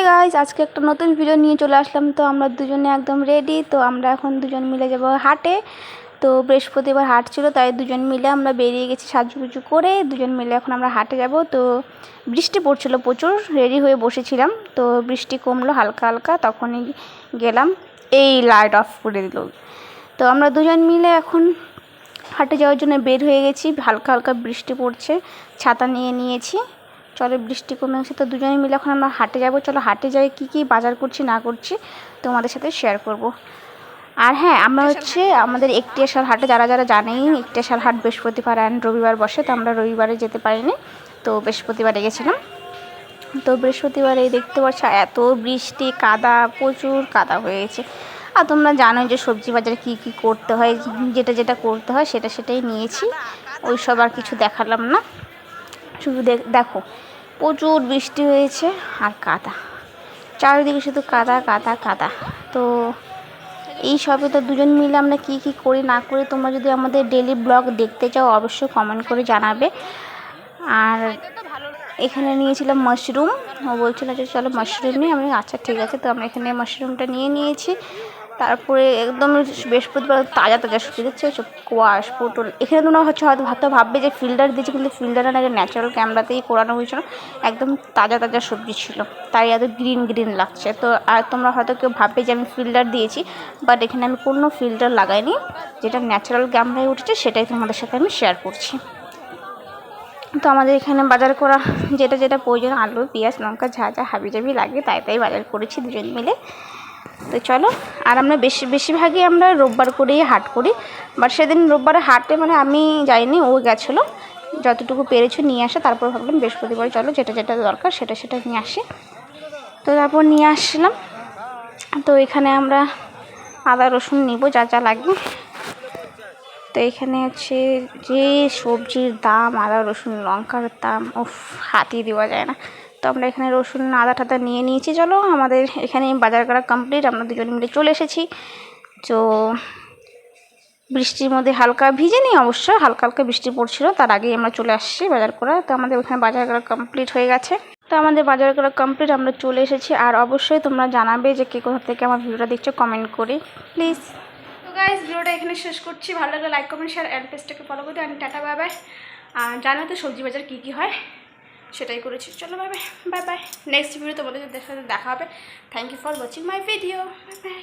Guys, আজকে একটা নতুন ভিডিও নিয়ে চলে আসলাম। তো আমরা দুজনে একদম রেডি। তো আমরা এখন দুজন মিলে যাব হাটে। তো বৃহস্পতিবার হাট ছিল, তাই দুজন মিলে আমরা বেরিয়ে গেছি সাজুগুজু করে। দুজন মিলে এখন আমরা হাটে যাব। তো বৃষ্টি পড়ছিল প্রচুর, রেডি হয়ে বসেছিলাম। তো বৃষ্টি কমলো হালকা হালকা, তখনই গেলাম। এই লাইট অফ করে দিল। তো আমরা দুজন মিলে এখন হাটে যাওয়ার জন্য বের হয়ে গেছি। হালকা হালকা বৃষ্টি পড়ছে, ছাতা নিয়ে নিয়েছি। চলো, বৃষ্টি কমে গেছে, তো দুজনে মিলে এখন আমরা হাটে যাব। চলো হাটে যাই, কী কী বাজার করছি না করছি তোমাদের সাথে শেয়ার করব। আর হ্যাঁ, আমরা আমাদের একটিয়াশাল হাটে যারা যারা জানেই, একটিয়াশাল হাট বৃহস্পতিবার অ্যান্ড রবিবার বসে। তো আমরা রবিবারে যেতে পারিনি, তো বৃহস্পতিবারে গেছিলাম। তো বৃহস্পতিবারে দেখতে পাচ্ছ এত বৃষ্টি, কাদা, প্রচুর কাদা হয়ে গেছে। আর তোমরা জানো যে সবজি বাজারে কী কী করতে হয়, যেটা যেটা করতে হয় সেটাই নিয়েছি। ওই সব আর কিছু দেখালাম না, শুধু দেখো প্রচুর বৃষ্টি হয়েছে আর কাদা, চারিদিকে শুধু কাদা কাদা কাদা। তো এই সবে তো দুজন মিলে আমরা কী কী করি না করি, তোমরা যদি আমাদের ডেলি ব্লগ দেখতে চাও অবশ্যই কমেন্ট করে জানাবে। আর এখানে নিয়েছিলাম মাশরুম। ও বলছিল যে চলো মাশরুম নিই। আমি আচ্ছা ঠিক আছে। তো আমরা এখানে মাশরুমটা নিয়ে নিয়েছি। তারপরে একদম বৃহস্পতিবার তাজা তাজা সবজি দিচ্ছে, কোয়াশ, পটল। এখানে তোমরা হয়তো ভাববে যে ফিল্টার দিয়েছে, কিন্তু ফিল্টারে না, ন্যাচারাল ক্যামেরাতেই করানো হয়েছিল। একদম তাজা তাজা সবজি ছিল, তাই এত গ্রিন গ্রিন লাগছে। তো আর তোমরা হয়তো কেউ ভাববে যে আমি ফিল্টার দিয়েছি, বাট এখানে আমি কোনো ফিল্টার লাগাইনি। যেটা ন্যাচারাল ক্যামেরায় উঠেছে সেটাই তোমাদের সাথে আমি শেয়ার করছি। তো আমাদের এখানে বাজার করা যেটা যেটা প্রয়োজন, আলু, পেঁয়াজ, লঙ্কা, যা যা হাবিজাবি লাগে তাই বাজার করেছি দুজন মিলে। তো চলো। আর আমরা বেশিরভাগই আমরা রোববার করেই হাট করি। বাট সেদিন রোববারে হাটে আমি যাইনি, ও গেছিলো। যতটুকু পেরেছো নিয়ে আসে। তারপর ভাবলাম বৃহস্পতিবার চলো যেটা যেটা দরকার সেটা নিয়ে আসি। তো তারপর নিয়ে আসলাম। তো এখানে আমরা আদা রসুন নিব, যা যা লাগবে। তো এখানে হচ্ছে যে সবজির দাম, আদা রসুন লঙ্কার দাম, হাতই দেওয়া যায় না। তো আমরা এখানে রসুন আদা টাদা নিয়ে নিয়েছি। চলো, আমাদের এখানে বাজার করা কমপ্লিট, আমরা দুজন মিলে চলে এসেছি। তো বৃষ্টির মধ্যে হালকা ভিজেনি, অবশ্য হালকা হালকা বৃষ্টি পড়ছিল, তার আগেই আমরা চলে আসছি বাজার করা। তো আমাদের ওখানে বাজার করা কমপ্লিট হয়ে গেছে। তো আমাদের বাজার করা কমপ্লিট, আমরা চলে এসেছি। আর অবশ্যই তোমরা জানাবে যে কে কোথা থেকে আমার ভিডিওটা দেখছো, কমেন্ট করে প্লিজ। তো গাইস, ভিডিওটা এখানে শেষ করছি। ভালো লাগলে লাইক কমেন্ট শেয়ার অ্যান্ড পেজটাকে ফলো করে দিও। আমি টাটা, বাই বাই। আর জানো তো সবজি বাজার কী কী হয় সেটাই করেছি। চলো bye bye, bye bye. Next video তোমাদের সাথে দেখা হবে। Thank you for watching my video. Bye by.